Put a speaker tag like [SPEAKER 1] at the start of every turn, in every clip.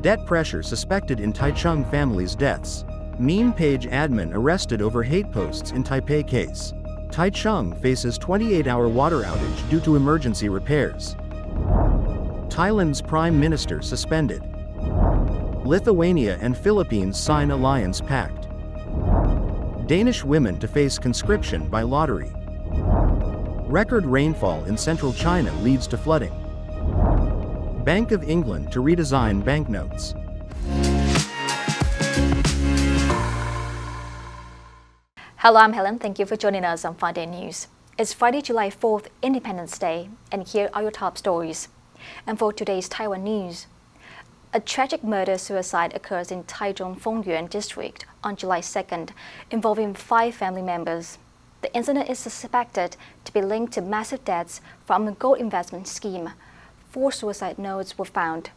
[SPEAKER 1] Debt pressure suspected in Taichung family's deaths. Meme page admin arrested over hate posts in Taipei case. Taichung faces 28-hour water outage due to emergency repairs. Thailand's prime minister suspended. Lithuania and Philippines sign alliance pact. Danish women to face conscription by lottery. Record rainfall in central China leads to flooding. Bank of England to redesign banknotes.
[SPEAKER 2] Hello, I'm Helen. Thank you for joining us on FUNDAY News. It's Friday, July 4th, Independence Day, and here are your top stories. And for today's Taiwan news, a tragic murder-suicide occurs in Taichung Fongyuan district on July 2nd, involving 5 family members. The incident is suspected to be linked to massive debts from a gold investment scheme. 4 suicide notes were found.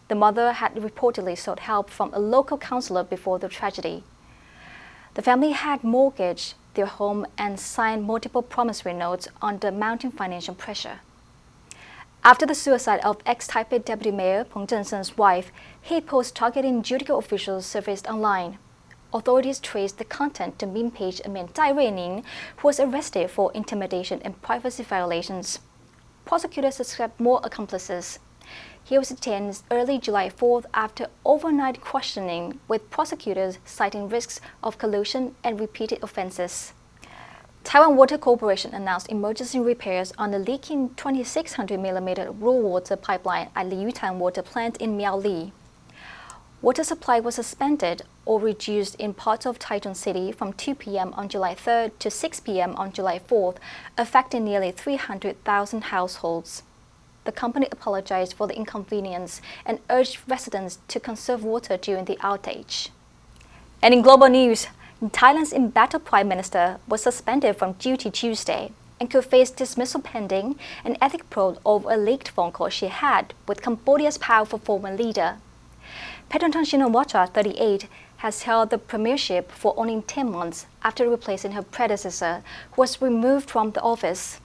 [SPEAKER 2] The mother had reportedly sought help from a local counselor before the tragedy. The family had mortgaged their home and signed multiple promissory notes under mounting financial pressure. After the suicide of ex-Taipei Deputy Mayor Peng Zhenshen's wife, hate posts targeting judicial officials surfaced online. Authorities traced the content to meme page admin Dai Ruining, who was arrested for intimidation and privacy violations. Prosecutors suspect more accomplices. He was detained early July 4th after overnight questioning, with prosecutors citing risks of collusion and repeated offenses. Taiwan Water Corporation announced emergency repairs on the leaking 2600mm raw water pipeline at the Yutan Water Plant in Miaoli. Water supply was suspended or reduced in parts of Taichung City from 2 p.m. on July 3rd to 6 p.m. on July 4th, affecting nearly 300,000 households. The company apologized for the inconvenience and urged residents to conserve water during the outage. And in global news, Thailand's embattled prime minister was suspended from duty Tuesday and could face dismissal pending an ethics probe over a leaked phone call she had with Cambodia's powerful former leader. Patternton Shinawatra, 38, has held the premiership for only 10 months after replacing her predecessor, who was removed from the office.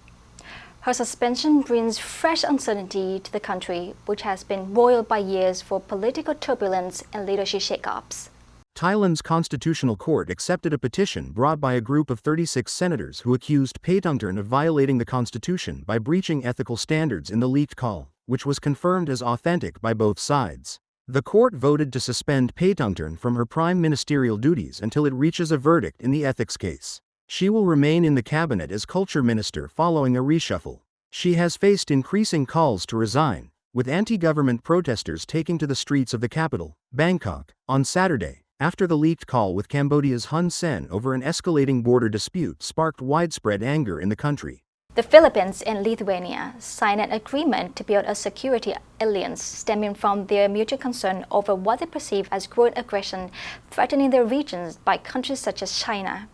[SPEAKER 2] Her suspension brings fresh uncertainty to the country, which has been roiled by years for political turbulence and leadership shakeups.
[SPEAKER 1] Thailand's Constitutional Court accepted a petition brought by a group of 36 senators who accused Patternton of violating the Constitution by breaching ethical standards in the leaked call, which was confirmed as authentic by both sides. The court voted to suspend Patternton from her prime ministerial duties until it reaches a verdict in the ethics case. She will remain in the cabinet as culture minister following a reshuffle. She has faced increasing calls to resign, with anti-government protesters taking to the streets of the capital, Bangkok, on Saturday, after the leaked call with Cambodia's Hun Sen over an escalating border dispute sparked widespread anger in the country.
[SPEAKER 2] The Philippines and Lithuania signed an agreement to build a security alliance stemming from their mutual concern over what they perceive as growing aggression threatening their regions by countries such as China.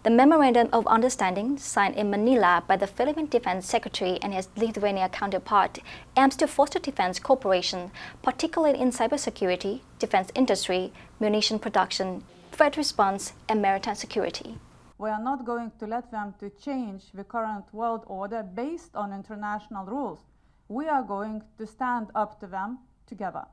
[SPEAKER 2] The Memorandum of Understanding, signed in Manila by the Philippine Defense Secretary and his Lithuania counterpart, aims to foster defense cooperation, particularly in cybersecurity, defense industry, munition production, threat response, and maritime security.
[SPEAKER 3] We are not going to let them to change the current world order based on international rules. We are going to stand up to them together.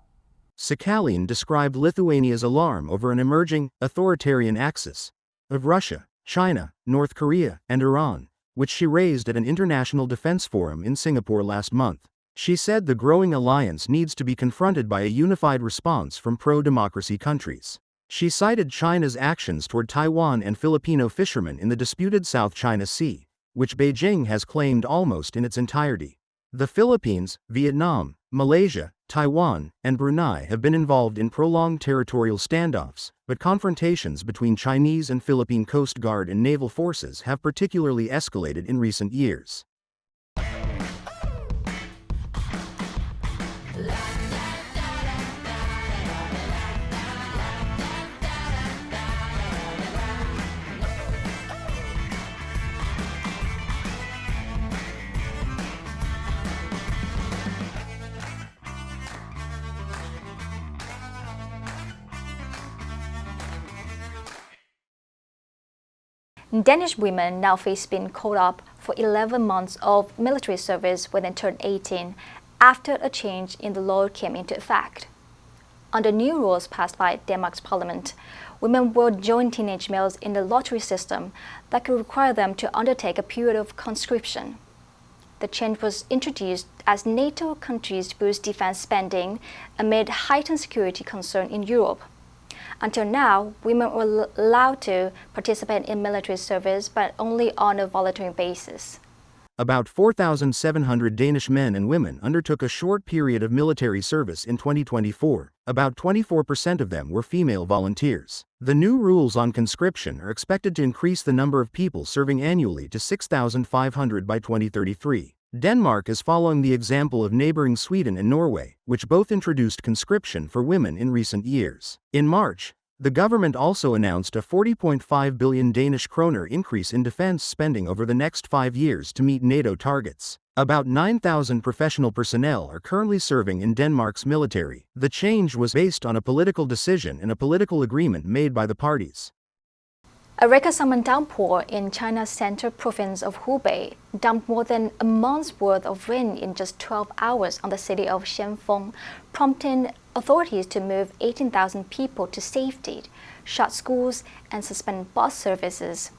[SPEAKER 1] Sakhalin described Lithuania's alarm over an emerging, authoritarian axis of Russia, China, North Korea, and Iran, which she raised at an international defense forum in Singapore last month. She said the growing alliance needs to be confronted by a unified response from pro-democracy countries. She cited China's actions toward Taiwan and Filipino fishermen in the disputed South China Sea, which Beijing has claimed almost in its entirety. The Philippines, Vietnam, Malaysia, Taiwan, and Brunei have been involved in prolonged territorial standoffs, but confrontations between Chinese and Philippine Coast Guard and naval forces have particularly escalated in recent years.
[SPEAKER 2] Danish women now face being called up for 11 months of military service when they turn 18, after a change in the law came into effect. Under new rules passed by Denmark's parliament, women will join teenage males in the lottery system that could require them to undertake a period of conscription. The change was introduced as NATO countries boost defense spending amid heightened security concern in Europe. Until now, women were allowed to participate in military service, but only on a voluntary basis.
[SPEAKER 1] About 4,700 Danish men and women undertook a short period of military service in 2024. About 24% of them were female volunteers. The new rules on conscription are expected to increase the number of people serving annually to 6,500 by 2033. Denmark is following the example of neighboring Sweden and Norway, which both introduced conscription for women in recent years. In March, the government also announced a 40.5 billion Danish kroner increase in defense spending over the next 5 years to meet NATO targets. About 9,000 professional personnel are currently serving in Denmark's military. The change was based on a political decision and a political agreement made by the parties.
[SPEAKER 2] A record-summer downpour in China's central province of Hubei dumped more than a month's worth of rain in just 12 hours on the city of Shenfeng, prompting authorities to move 18,000 people to safety, shut schools, and suspend bus services.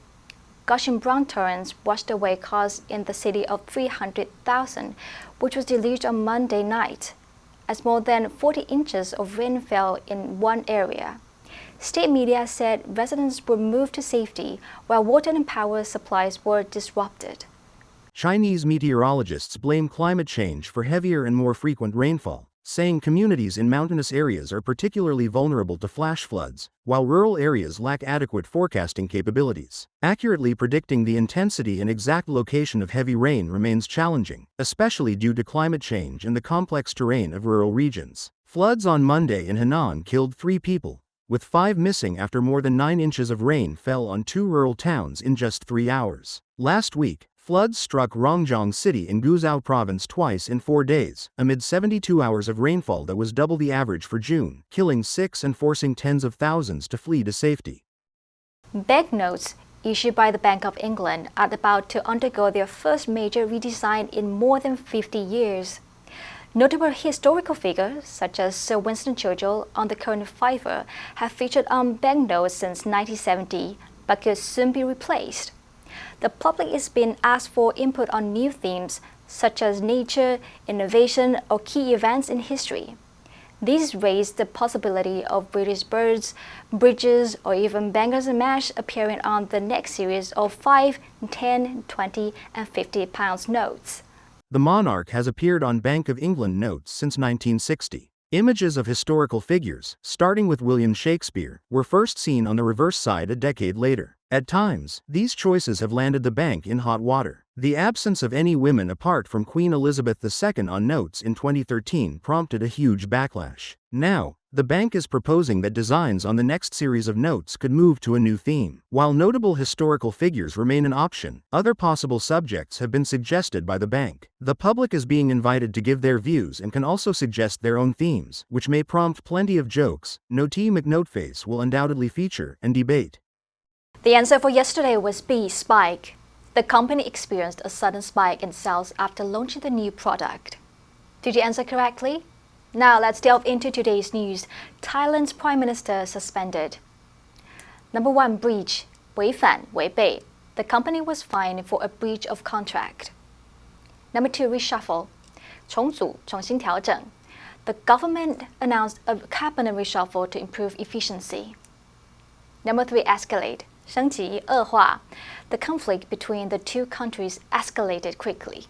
[SPEAKER 2] Gushing brown torrents washed away cars in the city of 300,000, which was deluged on Monday night, as more than 40 inches of rain fell in one area. State media said residents were moved to safety while water and power supplies were disrupted.
[SPEAKER 1] Chinese meteorologists blame climate change for heavier and more frequent rainfall, saying communities in mountainous areas are particularly vulnerable to flash floods, while rural areas lack adequate forecasting capabilities. Accurately predicting the intensity and exact location of heavy rain remains challenging, especially due to climate change and the complex terrain of rural regions. Floods on Monday in Henan killed 3 people, with 5 missing after more than 9 inches of rain fell on 2 rural towns in just 3 hours. Last week, floods struck Rongjiang City in Guizhou Province twice in 4 days, amid 72 hours of rainfall that was double the average for June, killing 6 and forcing tens of thousands to flee to safety.
[SPEAKER 2] Banknotes issued by the Bank of England are about to undergo their first major redesign in more than 50 years. Notable historical figures, such as Sir Winston Churchill on the current fiver, have featured on banknotes since 1970, but could soon be replaced. The public is being asked for input on new themes, such as nature, innovation, or key events in history. These raise the possibility of British birds, bridges, or even bangers and mash appearing on the next series of 5, 10, 20, and 50 pounds notes.
[SPEAKER 1] The monarch has appeared on Bank of England notes since 1960. Images of historical figures, starting with William Shakespeare, were first seen on the reverse side a decade later. At times, these choices have landed the bank in hot water. The absence of any women apart from Queen Elizabeth II on notes in 2013 prompted a huge backlash. Now, the bank is proposing that designs on the next series of notes could move to a new theme. While notable historical figures remain an option, other possible subjects have been suggested by the bank. The public is being invited to give their views and can also suggest their own themes, which may prompt plenty of jokes. Notee McNoteface will undoubtedly feature and debate.
[SPEAKER 2] The answer for yesterday was B, spike. The company experienced a sudden spike in sales after launching the new product. Did you answer correctly? Now let's delve into today's news. Thailand's Prime Minister suspended. Number 1, breach. 违反, 违背. The company was fined for a breach of contract. Number 2, reshuffle. 重组, 重新调整. The government announced a cabinet reshuffle to improve efficiency. Number 3, escalate. 升级, 恶化. The conflict between the two countries escalated quickly.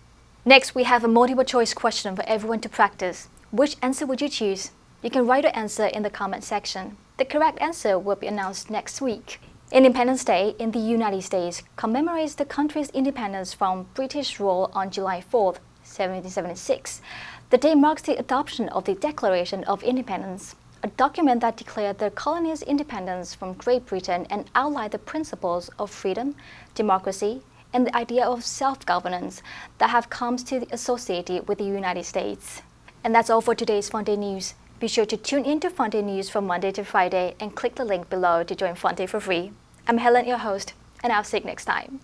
[SPEAKER 2] Next, we have a multiple choice question for everyone to practice. Which answer would you choose? You can write your answer in the comment section. The correct answer will be announced next week. Independence Day in the United States commemorates the country's independence from British rule on July 4, 1776. The day marks the adoption of the Declaration of Independence, a document that declared the colony's independence from Great Britain and outlined the principles of freedom, democracy, and the idea of self-governance that have come to be associated with the United States. And that's all for today's FUNDAY News. Be sure to tune in to FUNDAY News from Monday to Friday and click the link below to join FUNDAY for free. I'm Helen, your host, and I'll see you next time.